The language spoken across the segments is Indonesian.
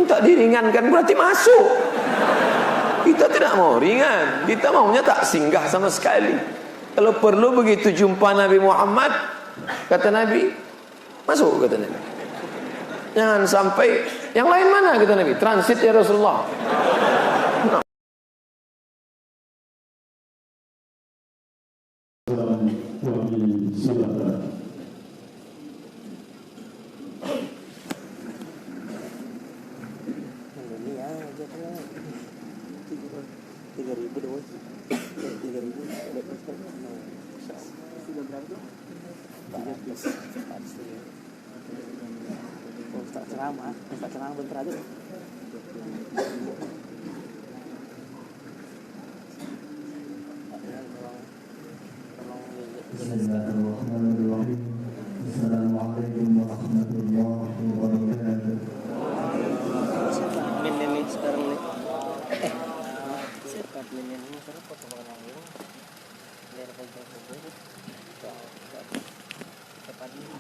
minta diringankan berarti masuk. Kita tidak mau ringan, kita maunya tak singgah sama sekali. Kalau perlu begitu jumpa Nabi Muhammad, kata Nabi, masuk, kata Nabi. Jangan sampai yang lain mana, kata Nabi, transit ya Rasulullah. Ustaz ceramah bentar aja. Bismillahirrahmanirrahim. Assalamualaikum warahmatullahi wabarakatuh. Ini sekarang nih. Siapa ini sekarang foto makan ini. Lihat foto-foto. Cepat ini.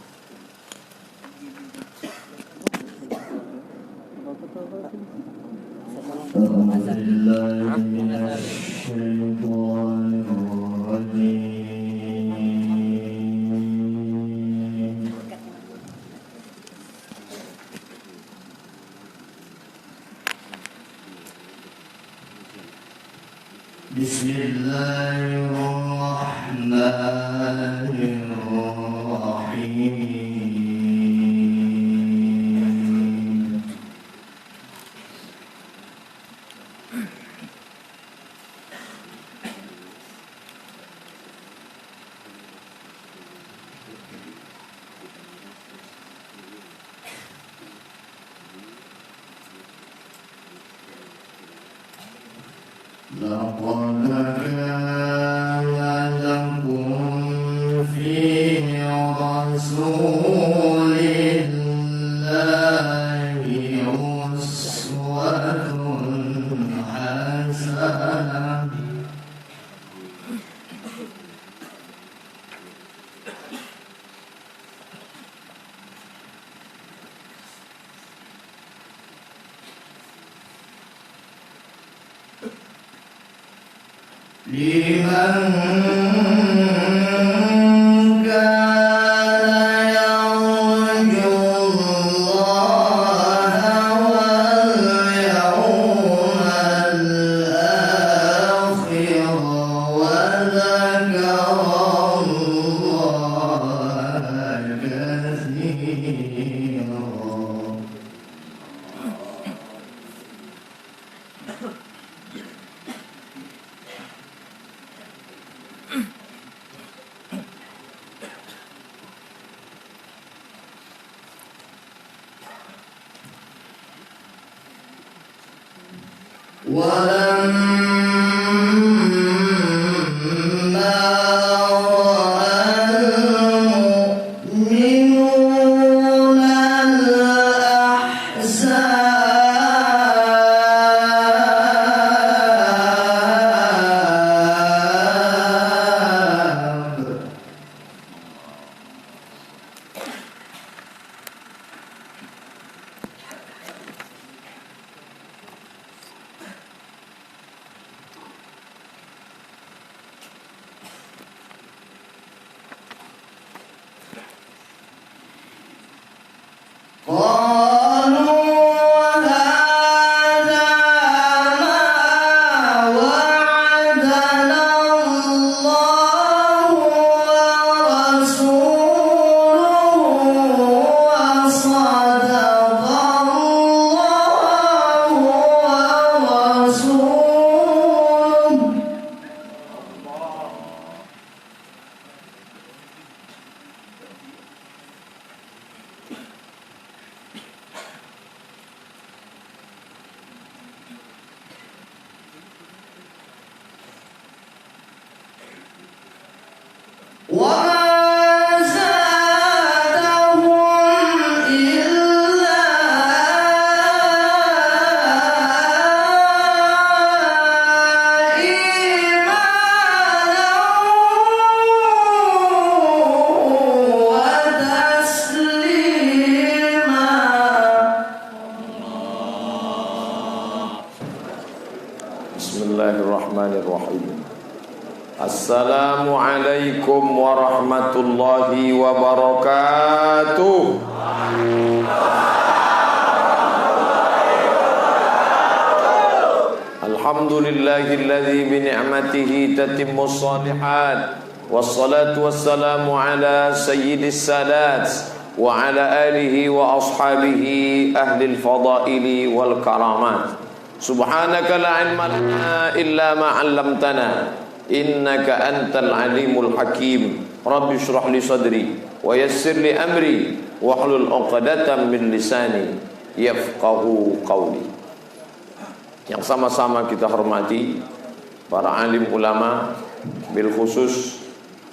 Bismillahirrahmanirrahim. لقد كان لكم في رسول الله أسوة حسنة لمن كان يرجو الله واليوم الآخر وذكر الله كثيرا. ولما رأى المؤمنون الأحزاب Bismillahirrahmanirrahim. Assalamualaikum warahmatullahi wabarakatuh. Alhamdulillahilladzi bi ni'matihi tatimmus shalihat. Wassalatu wassalamu ala sayyidis sadat wa ala alihi wa ashabihi ahlil fadaili wal karamat. Subhanaka la ilma lana illa ma 'allamtana innaka antal alimul hakim. Rabbi shrah li sadri wa yassir li amri wahlul 'uqdatam min lisani yafqahu qawli. Yang sama-sama kita hormati para alim ulama, bil khusus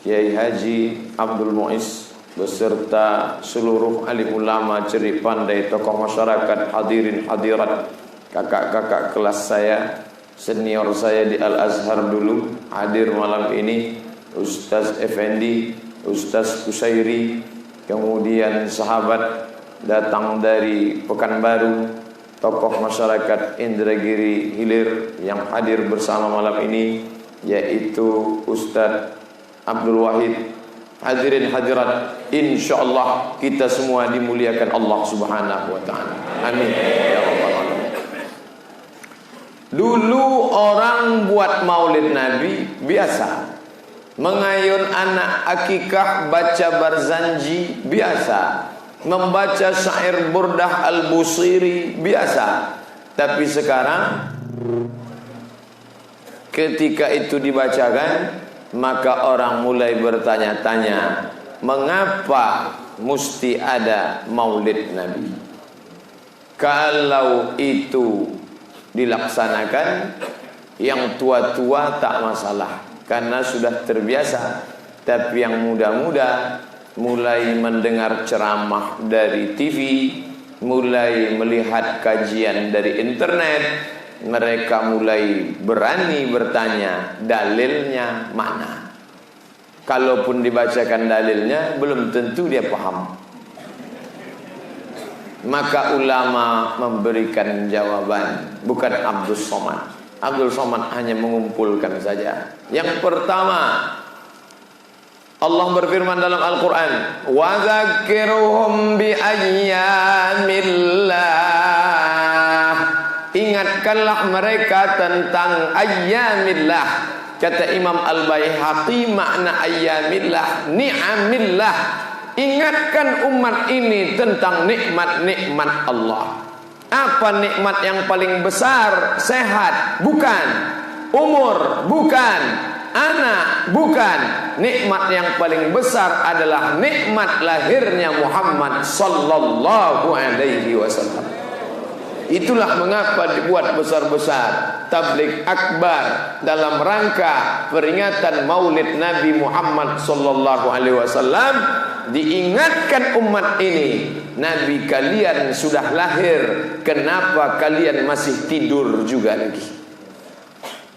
Kiai Haji Abdul Muiz beserta seluruh alim ulama, ceri pandai, tokoh masyarakat, hadirin hadirat, kakak-kakak kelas saya, senior saya di Al-Azhar dulu, hadir malam ini, Ustaz Effendi, Ustaz Kusairi, kemudian sahabat datang dari Pekanbaru, tokoh masyarakat Indragiri Hilir yang hadir bersama malam ini, yaitu Ustaz Abdul Wahid. Hadirin hadirat, insyaallah kita semua dimuliakan Allah Subhanahu wa taala. Amin ya rabbal alamin. Dulu orang buat maulid Nabi biasa, mengayun anak akikah, baca barzanji biasa, membaca syair burdah al-Busiri biasa. Tapi sekarang ketika itu dibacakan, maka orang mulai bertanya-tanya, mengapa mesti ada maulid Nabi? Kalau itu dilaksanakan, yang tua-tua tak masalah karena sudah terbiasa. Tapi yang muda-muda mulai mendengar ceramah dari TV, mulai melihat kajian dari internet, mereka mulai berani bertanya, dalilnya mana? Kalaupun dibacakan dalilnya, belum tentu dia paham. Maka ulama memberikan jawaban, bukan Abdul Somad. Abdul Somad hanya mengumpulkan saja. Yang pertama, Allah berfirman dalam Al-Quran, wa dzakirhum bi ayyamillah. Ingatkanlah mereka tentang ayyamillah. Kata Imam Al-Baihaqi, makna ayyamillah, ni'amillah. Ingatkan umat ini tentang nikmat-nikmat Allah. Apa nikmat yang paling besar? Sehat? Bukan. Umur? Bukan. Anak? Bukan. Nikmat yang paling besar adalah nikmat lahirnya Muhammad sallallahu alaihi wasallam. Itulah mengapa dibuat besar-besar tabligh akbar dalam rangka peringatan Maulid Nabi Muhammad sallallahu alaihi wasallam. Diingatkan umat ini, Nabi kalian sudah lahir, kenapa kalian masih tidur juga lagi?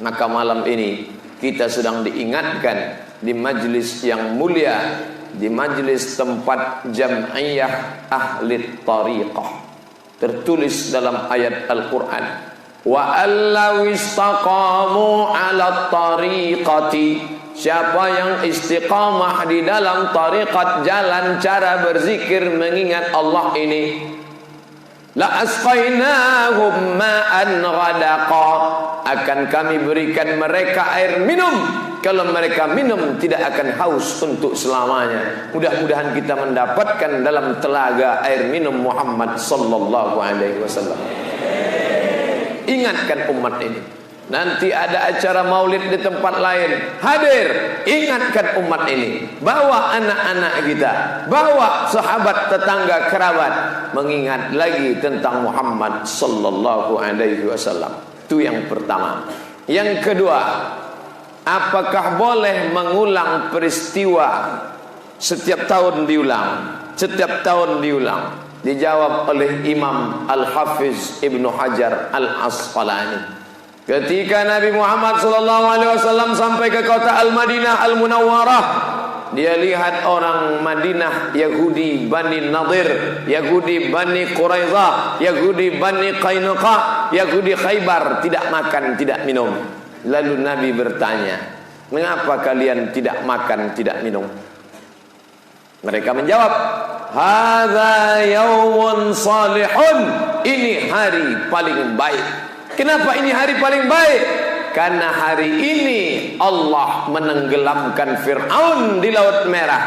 Maka malam ini kita sedang diingatkan di majlis yang mulia, di majlis tempat jam'iyah ahli tariqah. Tertulis dalam ayat Al-Quran, wa allaw istaqamu ala tariqati. Siapa yang istiqamah di dalam tariqat, jalan cara berzikir mengingat Allah ini, la asqainahum ma'an ghadaqa, akan kami berikan mereka air minum. Kalau mereka minum tidak akan haus untuk selamanya. Mudah-mudahan kita mendapatkan dalam telaga air minum Muhammad sallallahu alaihi wasallam. Ingatkan umat ini. Nanti ada acara maulid di tempat lain, hadir, ingatkan umat ini. Bawa anak-anak kita, bawa sahabat, tetangga, kerabat, mengingat lagi tentang Muhammad sallallahu alaihi wasallam. Itu yang pertama. Yang kedua, apakah boleh mengulang peristiwa setiap tahun diulang? Setiap tahun diulang. Dijawab oleh Imam Al-Hafiz Ibnu Hajar Al-Asqalani. Ketika Nabi Muhammad SAW sampai ke kota Al-Madinah Al-Munawwarah, dia lihat orang Madinah, Yahudi Bani Nadir, Yahudi Bani Quraidah, Yahudi Bani Qainuqa, Yahudi Khaybar tidak makan, tidak minum. Lalu Nabi bertanya, mengapa kalian tidak makan, tidak minum? Mereka menjawab, hadza yaumun salihun, ini hari paling baik. Kenapa ini hari paling baik? Karena hari ini Allah menenggelamkan Fir'aun di Laut Merah,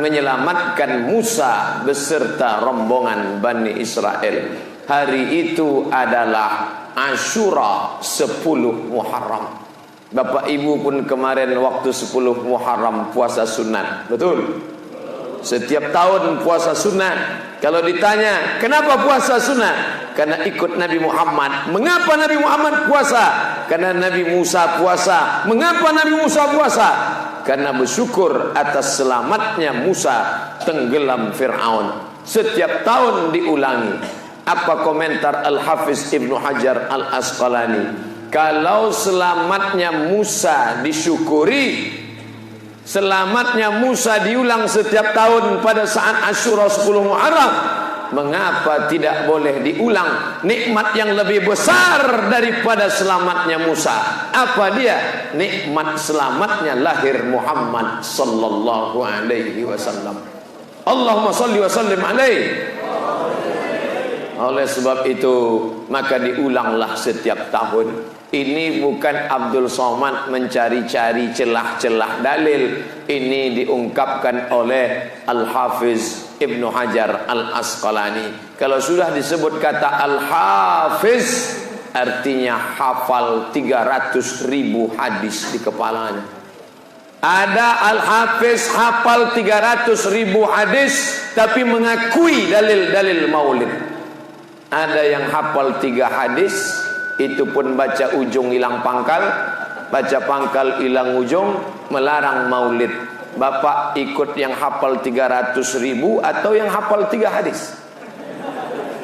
menyelamatkan Musa beserta rombongan Bani Israel. Hari itu adalah Asyura 10 Muharram. Bapak Ibu pun kemarin waktu 10 Muharram puasa sunat, betul? Setiap tahun puasa sunat. Kalau ditanya kenapa puasa sunat? Karena ikut Nabi Muhammad. Mengapa Nabi Muhammad puasa? Karena Nabi Musa puasa. Mengapa Nabi Musa puasa? Karena bersyukur atas selamatnya Musa tenggelam Fir'aun. Setiap tahun diulangi. Apa komentar Al-Hafiz Ibnu Hajar Al-Asqalani? Kalau selamatnya Musa disyukuri, selamatnya Musa diulang setiap tahun pada saat Asyura 10 Muharram, mengapa tidak boleh diulang nikmat yang lebih besar daripada selamatnya Musa? Apa dia? Nikmat selamatnya lahir Muhammad sallallahu alaihi wasallam. Allahumma salli wa sallim alaihi. Oleh sebab itu maka diulanglah setiap tahun. Ini bukan Abdul Somad mencari-cari celah-celah dalil. Ini diungkapkan oleh Al-Hafiz Ibnu Hajar Al-Asqalani. Kalau sudah disebut kata Al-Hafiz, artinya hafal 300.000 hadis di kepalanya. Ada Al-Hafiz hafal 300.000 hadis tapi mengakui dalil-dalil maulid. Ada yang hafal 3 hadis, itu pun baca ujung hilang pangkal, baca pangkal hilang ujung, melarang maulid. Bapak ikut yang hafal 300.000 atau yang hafal 3 hadis?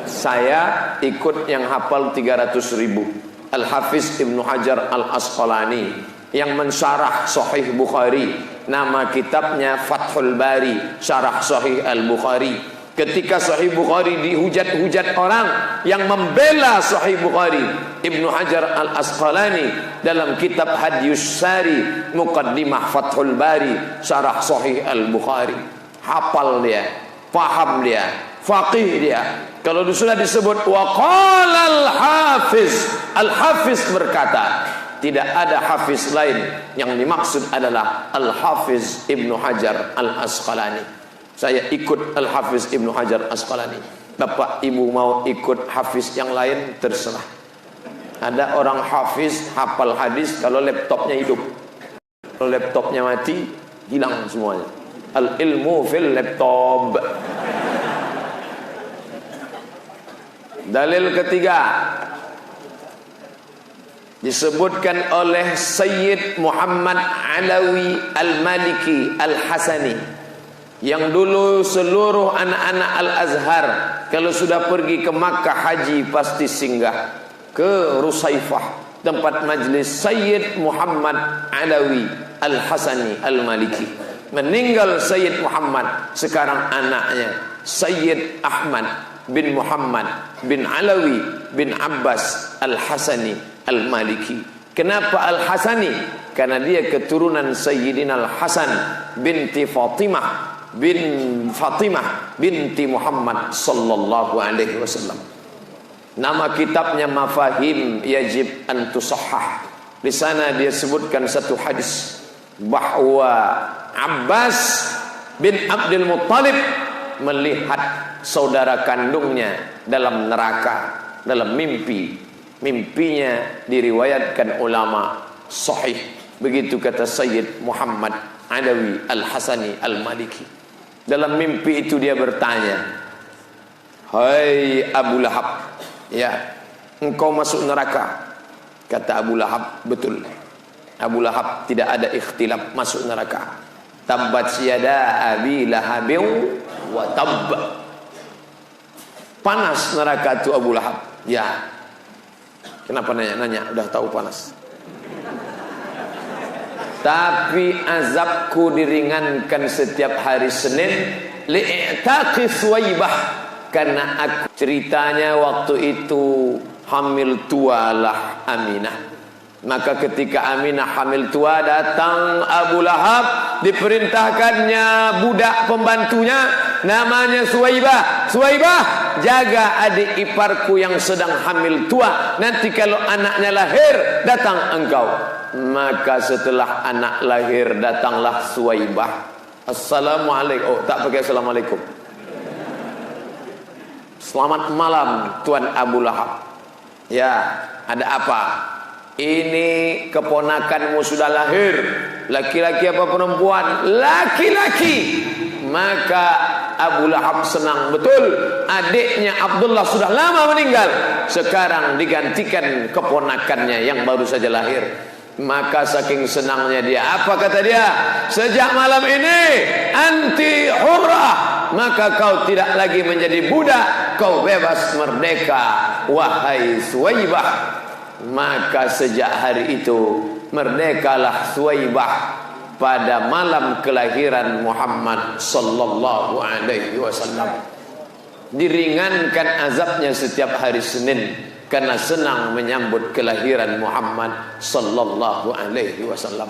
Saya ikut yang hafal 300.000. Al-Hafiz Ibnu Hajar Al-Asqalani yang mensyarah Sahih Bukhari, nama kitabnya Fathul Bari, syarah Sahih Al-Bukhari. Ketika Sahih Bukhari dihujat-hujat orang yang membela Sahih Bukhari, Ibnu Hajar Al-Asqalani dalam kitab Hadyus Sari, Muqaddimah Fathul Bari, syarah Sahih Al-Bukhari, hafal dia, paham dia, faqih dia. Kalau sudah disebut waqala al-Hafiz, Al-Hafiz berkata, tidak ada hafiz lain, yang dimaksud adalah Al-Hafiz Ibnu Hajar Al-Asqalani. Saya ikut Al-Hafiz Ibnu Hajar Asqalani. Bapak Ibu mau ikut hafiz yang lain, terserah. Ada orang hafiz hafal hadis kalau laptopnya hidup. Kalau laptopnya mati, hilang semuanya. Al-ilmu fil laptop. Dalil ketiga disebutkan oleh Sayyid Muhammad Alawi Al-Maliki Al-Hasani, yang dulu seluruh anak-anak Al-Azhar kalau sudah pergi ke Makkah haji pasti singgah ke Rusaifah, tempat majlis Sayyid Muhammad Alawi Al-Hasani Al-Maliki. Meninggal Sayyid Muhammad, sekarang anaknya Sayyid Ahmad bin Muhammad bin Alawi bin Abbas Al-Hasani Al-Maliki. Kenapa Al-Hasani? Karena dia keturunan Sayyidina Al-Hasan binti Fatimah binti Muhammad sallallahu alaihi wasallam. Nama kitabnya Mafahim Yajib an Tusahhah. Di sana dia sebutkan satu hadis bahwa Abbas bin Abdul Muttalib melihat saudara kandungnya dalam neraka, dalam mimpi. Mimpinya diriwayatkan ulama sahih. Begitu kata Sayyid Muhammad Alawi Al-Hasani Al-Maliki. Dalam mimpi itu dia bertanya, hai Abu Lahab, ya, engkau masuk neraka. Kata Abu Lahab, betul. Abu Lahab tidak ada ikhtilaf masuk neraka. Tabbat yada abi lahabin wa tabb. Panas neraka itu Abu Lahab. Ya. Kenapa nanya-nanya? Udah tahu panas. Tapi azabku diringankan setiap hari Senin li'taqi Suwaibah, karena aku ceritanya waktu itu hamil tualah Aminah. Maka ketika Aminah hamil tua, datang Abu Lahab, diperintahkannya budak pembantunya namanya Suwaibah. Suwaibah, jaga adik iparku yang sedang hamil tua, nanti kalau anaknya lahir datang engkau. Maka setelah anak lahir datanglah Suwaibah. Assalamualaikum. Oh, tak pakai assalamualaikum. Selamat malam Tuan Abu Lahab. Ya, ada apa? Ini keponakanmu sudah lahir. Laki-laki apa perempuan? Laki-laki. Maka Abu Lahab senang betul. Adiknya Abdullah sudah lama meninggal, sekarang digantikan keponakannya yang baru saja lahir. Maka saking senangnya dia, apa kata dia? Sejak malam ini anti hurrah, maka kau tidak lagi menjadi budak, kau bebas merdeka, wahai Suwaibah. Maka sejak hari itu merdekalah Suwaibah pada malam kelahiran Muhammad sallallahu alaihi wasallam. Diringankan azabnya setiap hari Senin karena senang menyambut kelahiran Muhammad sallallahu alaihi wasallam.